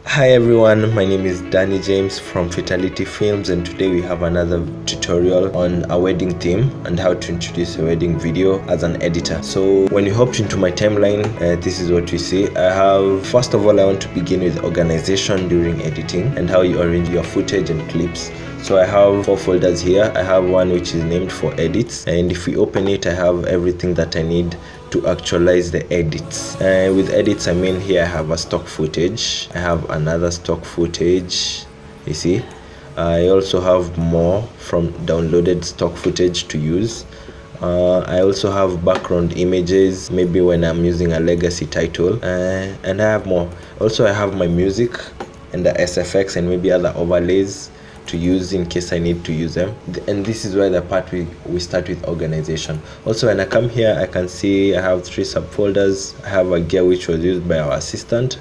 Hi everyone, my name is Danny James from Fidelity Films, and today we have another tutorial on a wedding theme and how to introduce a wedding video as an editor. So when you hopped into my timeline, this is what you see. First of all, I want to begin with organization during editing and how you arrange your footage and clips. So I have 4 folders here. I have one which is named for edits, and if we open it, I have everything that I need to actualize the edits. With edits, I mean here I have a stock footage, I have another stock footage, you see. I also have more from downloaded stock footage to use. I also have background images, maybe when I'm using a legacy title, and I have more. Also I have my music and the SFX and maybe other overlays to use in case I need to use them. And this is where the part we start with organization. Also when I come here, I can see I have 3 subfolders. I have a gear which was used by our assistant.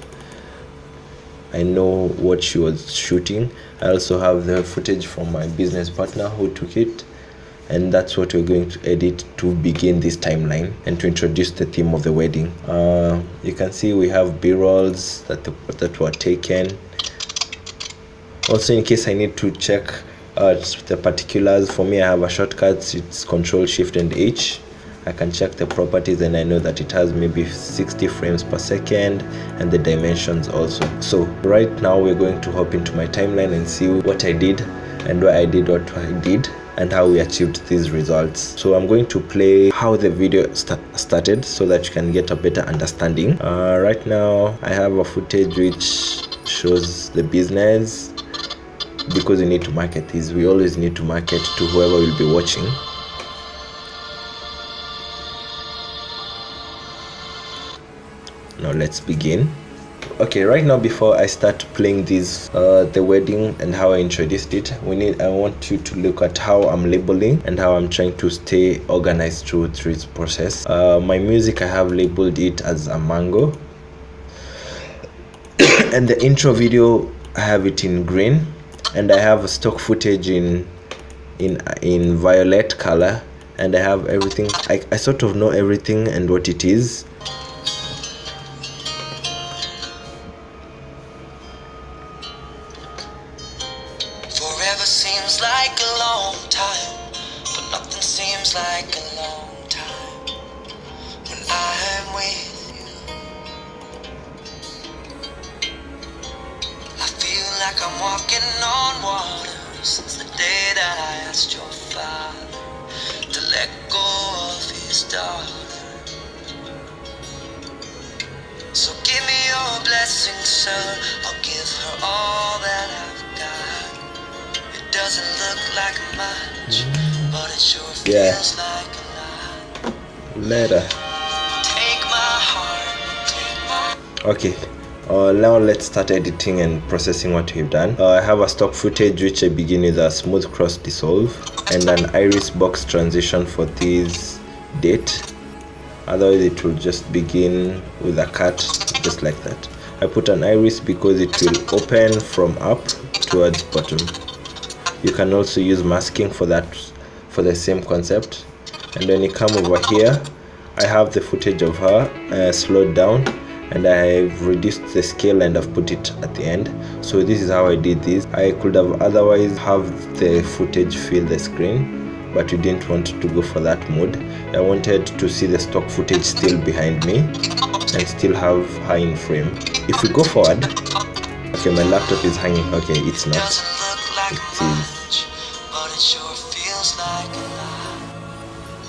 I know what she was shooting. I also have the footage from my business partner who took it, and that's what we're going to edit to begin this timeline and to introduce the theme of the wedding. You can see we have b-rolls that were taken. Also, in case I need to check the particulars, for me I have a shortcut. It's Control Shift and H. I can check the properties and I know that it has maybe 60 frames per second and the dimensions also. So right now we're going to hop into my timeline and see what I did and why I did what I did and how we achieved these results. So I'm going to play how the video started so that you can get a better understanding. Right now I have a footage which shows the business, because we need to market these. We always need to market to whoever will be watching. Now let's begin. Okay, right now before I start playing these the wedding and how I introduced it, I want you to look at how I'm labeling and how I'm trying to stay organized through its process. My music, I have labeled it as a mango, and the intro video I have it in green, and I have a stock footage in violet color, and I have everything. I sort of know everything and what it is. Forever seems like a long time, but nothing seems like a long time when I'm with you. I feel like I'm walking on water since the day that I asked your father to let go of his daughter. So give me your blessing, sir. I'll give her all that I've got. It doesn't look like much, but it sure feels like a lot. Later. Take my heart, take my... Okay. Now let's start editing and processing what we've done. I have a stock footage which I begin with a smooth cross dissolve and an iris box transition for this date. Otherwise it will just begin with a cut just like that. I put an iris because it will open from up towards bottom. You can also use masking for that, for the same concept. And when you come over here, I have the footage of her slowed down, and I've reduced the scale and I've put it at the end. So this is how I did this. I could have otherwise have the footage fill the screen, but we didn't want to go for that mode. I wanted to see the stock footage still behind me and still have her in frame. If we go forward, okay, my laptop is hanging. Okay, it's not. It is. But it sure feels like a lot.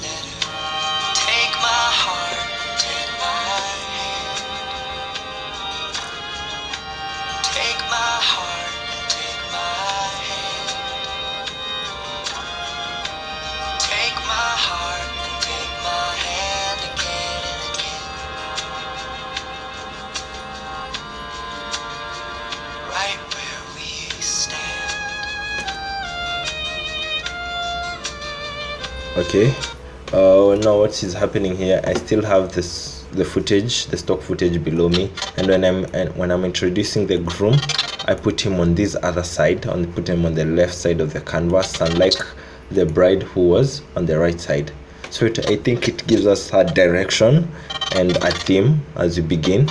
Let her take my heart, take my hand. Take my heart, take my hand. Take my heart and take my hand again and again. Right where we stand. Okay, now what is happening here, I still have the stock footage below me, and when I'm introducing the groom, I put him on this other side, put him on the left side of the canvas, unlike the bride who was on the right side. So I think it gives us a direction and a theme as we begin.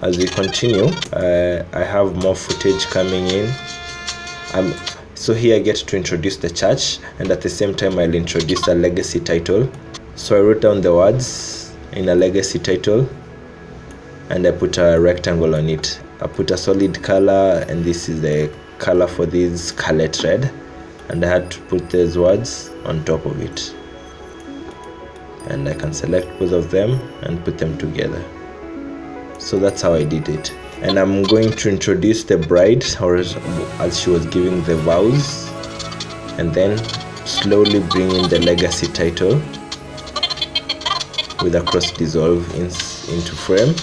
as we continue, I have more footage coming in. So here I get to introduce the church, and at the same time I'll introduce a legacy title. So I wrote down the words in a legacy title and I put a rectangle on it. I put a solid color, and this is the color for this scarlet red, and I had to put those words on top of it. And I can select both of them and put them together. So that's how I did it. And I'm going to introduce the bride, or as she was giving the vows, and then slowly bring in the legacy title with a cross dissolve into frame.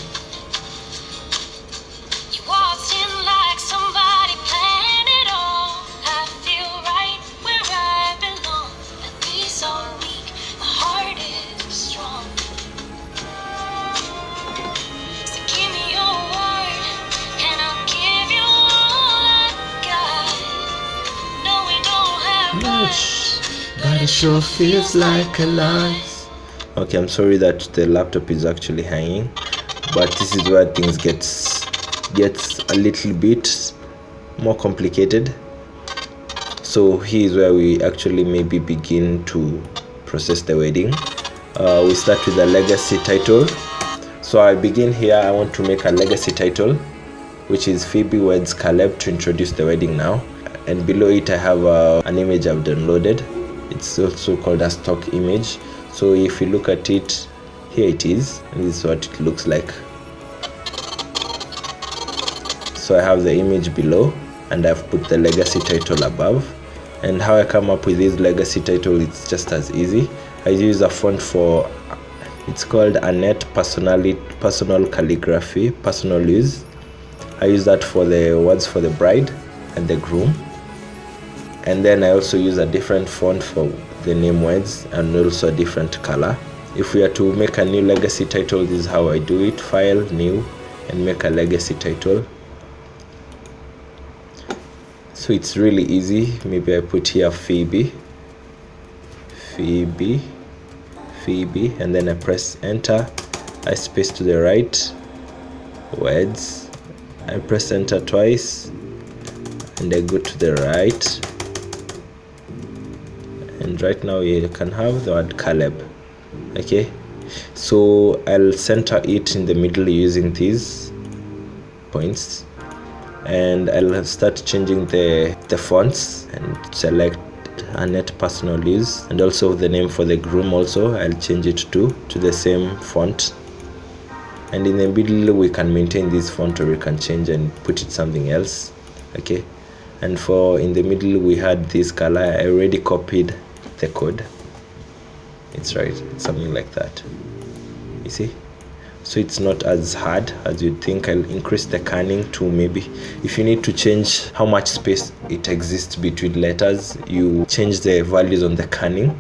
But it sure feels like a lot. Okay, I'm sorry that the laptop is actually hanging, but this is where things gets a little bit more complicated. So here is where we actually maybe begin to process the wedding. We start with the legacy title. So I begin here. I want to make a legacy title, which is Phoebe Weds Caleb, to introduce the wedding now. And below it I have an image I've downloaded. It's also called a stock image. So if you look at it, here it is, and this is what it looks like. So I have the image below, and I've put the legacy title above. And how I come up with this legacy title, it's just as easy. I use a font for, it's called Annette Personal Calligraphy, personal use. I use that for the words for the bride and the groom. And then I also use a different font for the name words, and also a different color. If we are to make a new legacy title, this is how I do it. File, new, and make a legacy title. So it's really easy. Maybe I put here Phoebe, and then I press enter. I space to the right, words. I press enter twice, and I go to the right. And right now you can have the word Caleb. Okay, so I'll center it in the middle using these points, and I'll start changing the fonts and select Annette Personal Use, and also the name for the groom also I'll change it to the same font. And in the middle we can maintain this font, or we can change and put it something else. Okay, and for in the middle we had this color. I already copied the code. It's right, it's something like that, you see. So it's not as hard as you'd think. I'll increase the kerning to, maybe if you need to change how much space it exists between letters, you change the values on the kerning,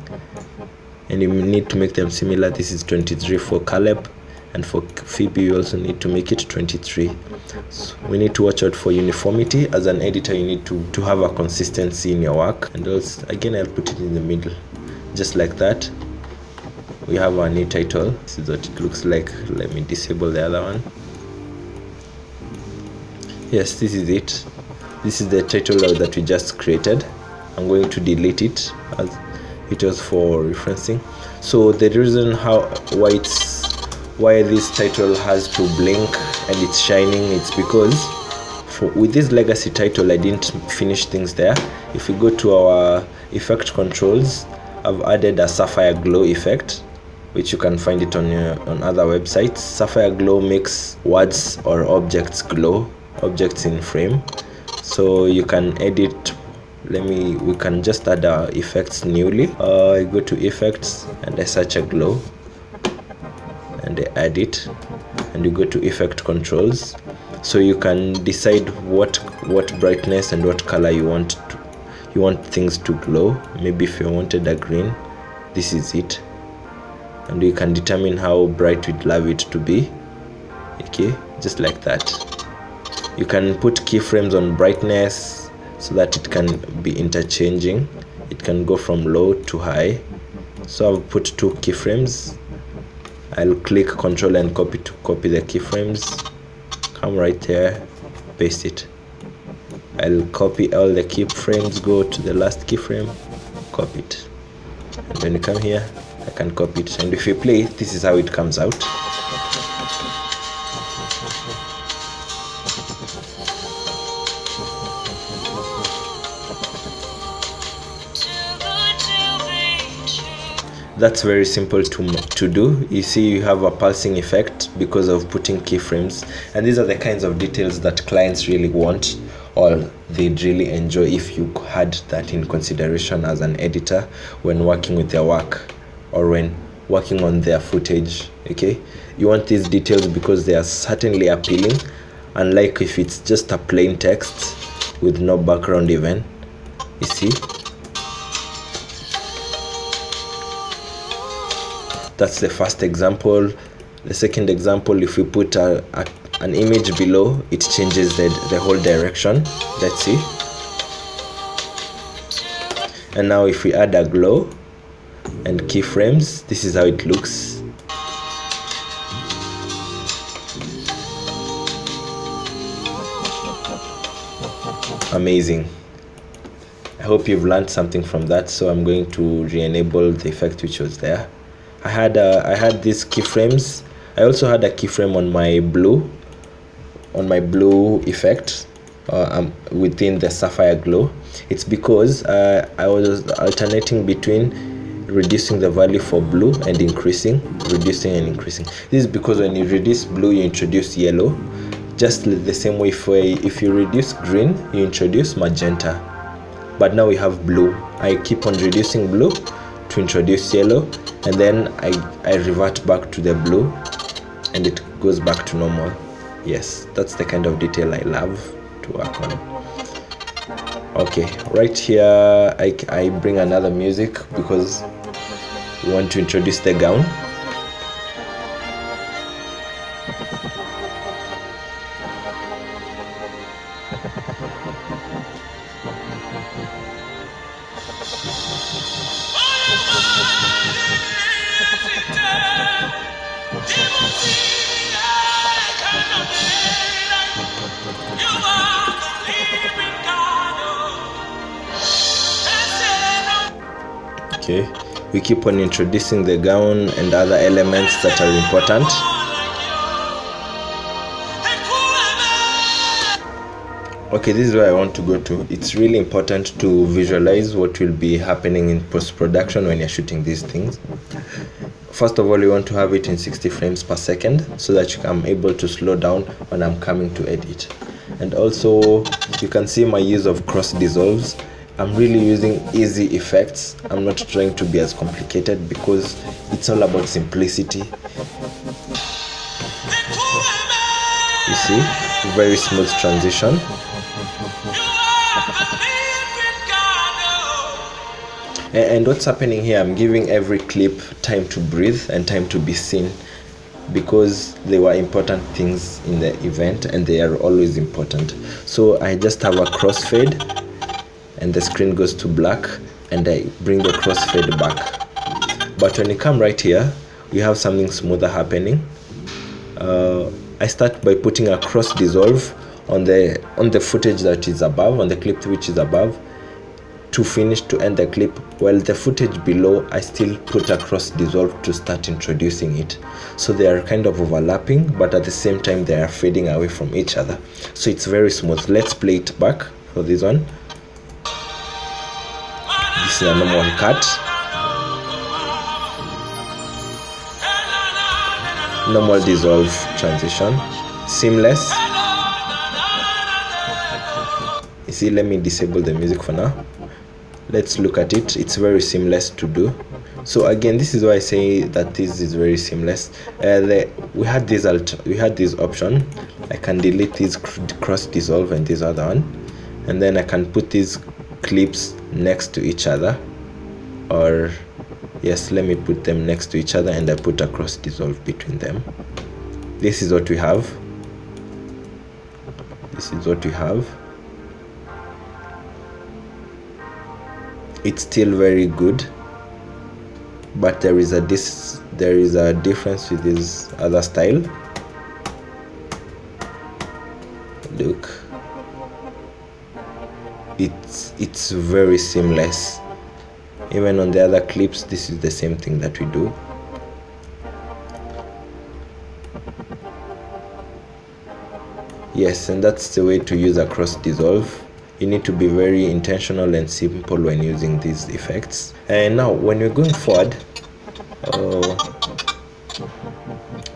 and you need to make them similar. This is 23 for Caleb, and for Phoebe you also need to make it 23. So we need to watch out for uniformity. As an editor, you need to have a consistency in your work. And also, again, I'll put it in the middle, just like that. We have our new title. This is what it looks like. Let me disable the other one. Yes, this is it. This is the title that we just created. I'm going to delete it, as it was for referencing. So the reason why this title has to blink and it's shining, it's because with this legacy title I didn't finish things there. If we go to our effect controls, I've added a sapphire glow effect, which you can find it on other websites. Sapphire glow makes words or objects glow, objects in frame. So you can edit. We can just add our effects newly. I go to effects and I search a glow, and I add it, and you go to effect controls. So you can decide what brightness and what color you want things to glow. Maybe if you wanted a green, this is it, and you can determine how bright you'd love it to be. Okay, just like that. You can put keyframes on brightness so that it can be interchanging. It can go from low to high. So I've put 2 keyframes. I'll click Control and copy to copy the keyframes. come right there, paste it. I'll copy all the keyframes, go to the last keyframe, copy it. And when you come here, I can copy it, and if you play, this is how it comes out. That's very simple to do. You see, you have a pulsing effect because of putting keyframes, and these are the kinds of details that clients really want, or they'd really enjoy if you had that in consideration as an editor when working with their work or when working on their footage. Okay, you want these details because they are certainly appealing, unlike if it's just a plain text with no background even. You see, that's the first example. The second example, if we put an image below, it changes the whole direction. Let's see. And now if we add a glow and keyframes, this is how it looks. Amazing. I hope you've learned something from that. So I'm going to re-enable the effect which was there. I had these keyframes. I also had a keyframe on my blue effect within the sapphire glow. It's because I was alternating between reducing the value for blue and reducing and increasing. This is because when you reduce blue, you introduce yellow. Just the same way if you reduce green, you introduce magenta. But now we have blue. I keep on reducing blue to introduce yellow, and then I revert back to the blue and it goes back to normal. Yes, that's the kind of detail I love to work on. Okay, right here I bring another music because we want to introduce the gown. Okay, we keep on introducing the gown and other elements that are important. Okay, this is where I want to go to. It's really important to visualize what will be happening in post-production when you're shooting these things. First of all, you want to have it in 60 frames per second so that I'm able to slow down when I'm coming to edit. And also, you can see my use of cross dissolves. I'm really using easy effects. I'm not trying to be as complicated because it's all about simplicity. You see, very smooth transition. And what's happening here, I'm giving every clip time to breathe and time to be seen because they were important things in the event and they are always important. So I just have a crossfade and the screen goes to black and I bring the crossfade back. But when you come right here, you have something smoother happening. I start by putting a cross dissolve on the footage that is above, on the clip which is above, to end the clip, while the footage below I still put a cross dissolve to start introducing it. So they are kind of overlapping, but at the same time they are fading away from each other. So it's very smooth. Let's play it back for this one. This is a normal cut. Normal dissolve transition. Seamless. You see, let me disable the music for now. Let's look at it. It's very seamless to do. So again, this is why I say that this is very seamless. We had this option. I can delete this cross dissolve and this other one, and then I can put these clips next to each other, or yes, let me put them next to each other and I put a cross dissolve between them. This is what we have. This is what we have. It's still very good, but there is a difference with this other style. it's very seamless. Even on the other clips, this is the same thing that we do. Yes, and that's the way to use a cross dissolve. You need to be very intentional and simple when using these effects. And now when you're going forward,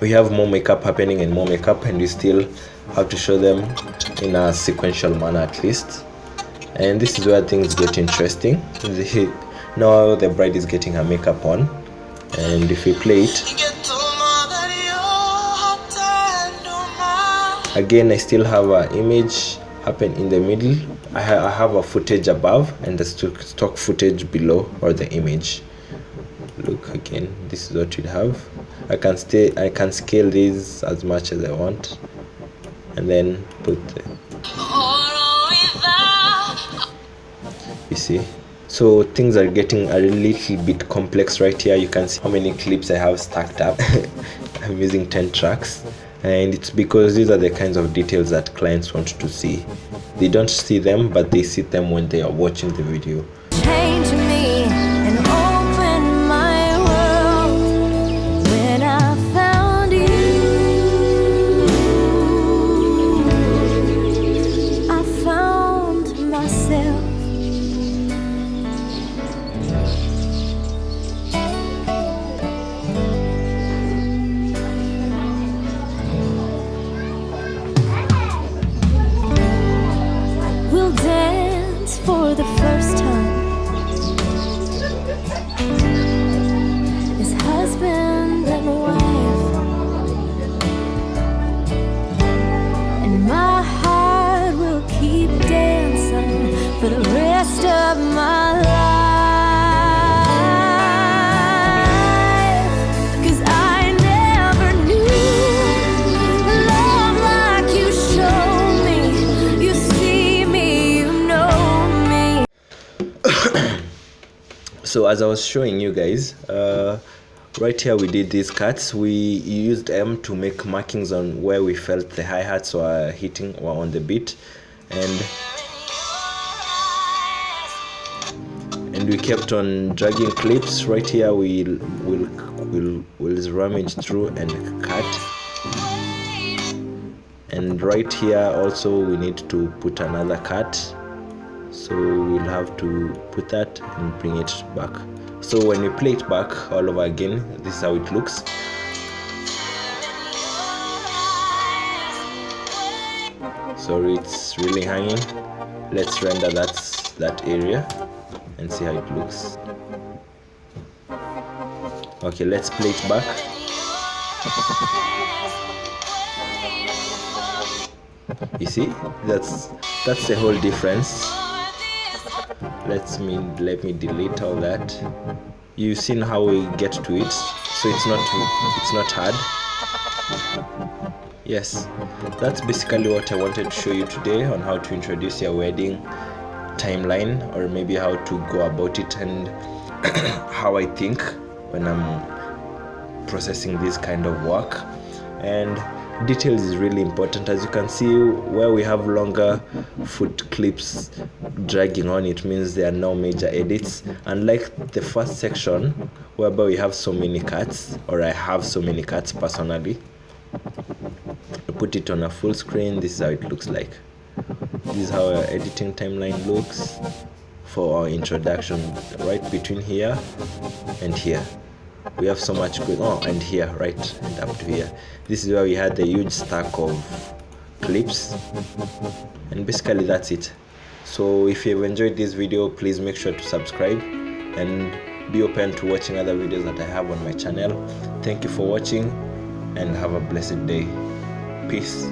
we have more makeup happening and more makeup, and we still have to show them in a sequential manner at least. And this is where things get interesting. Now the bride is getting her makeup on, and if we play it again, I still have an image happen in the middle. I have a footage above and the stock footage below, or the image. Look again, this is what we have. I can scale these as much as I want, and then put you see. So things are getting a little bit complex right here. You can see how many clips I have stacked up. I'm using 10 tracks, and it's because these are the kinds of details that clients want to see. They don't see them, but they see them when they are watching the video. Change me and open my world. When I found you, I found myself. We'll dance for the first time as husband and wife, and my heart will keep dancing for the rest of my life. 'Cause I never knew love like you show me. You see me, you know me. So as I was showing you guys, right here we did these cuts. We used M to make markings on where we felt the hi-hats were hitting or on the beat, and we kept on dragging clips. Right here we'll rummage through and cut, and right here also we need to put another cut, so we'll have to put that and bring it back. So when we play it back all over again, this is how it looks. Sorry, it's really hanging. Let's render that area and see how it looks. Okay, let's play it back. You see, that's the whole difference. Let me delete all that. You've seen how we get to it, so it's not hard. Yes, that's basically what I wanted to show you today on how to introduce your wedding timeline, or maybe how to go about it, and how I think when I'm processing this kind of work. And details is really important. As you can see, where we have longer foot clips dragging on, it means there are no major edits, unlike the first section whereby we have so many cuts, or I have so many cuts personally. I put it on a full screen. This is how it looks like. This is how our editing timeline looks for our introduction. Right between here and here we have so much going on, and here, right, and up to here. This is where we had the huge stack of clips, and basically that's it. So if you've enjoyed this video, please make sure to subscribe and be open to watching other videos that I have on my channel. Thank you for watching, and have a blessed day. Peace.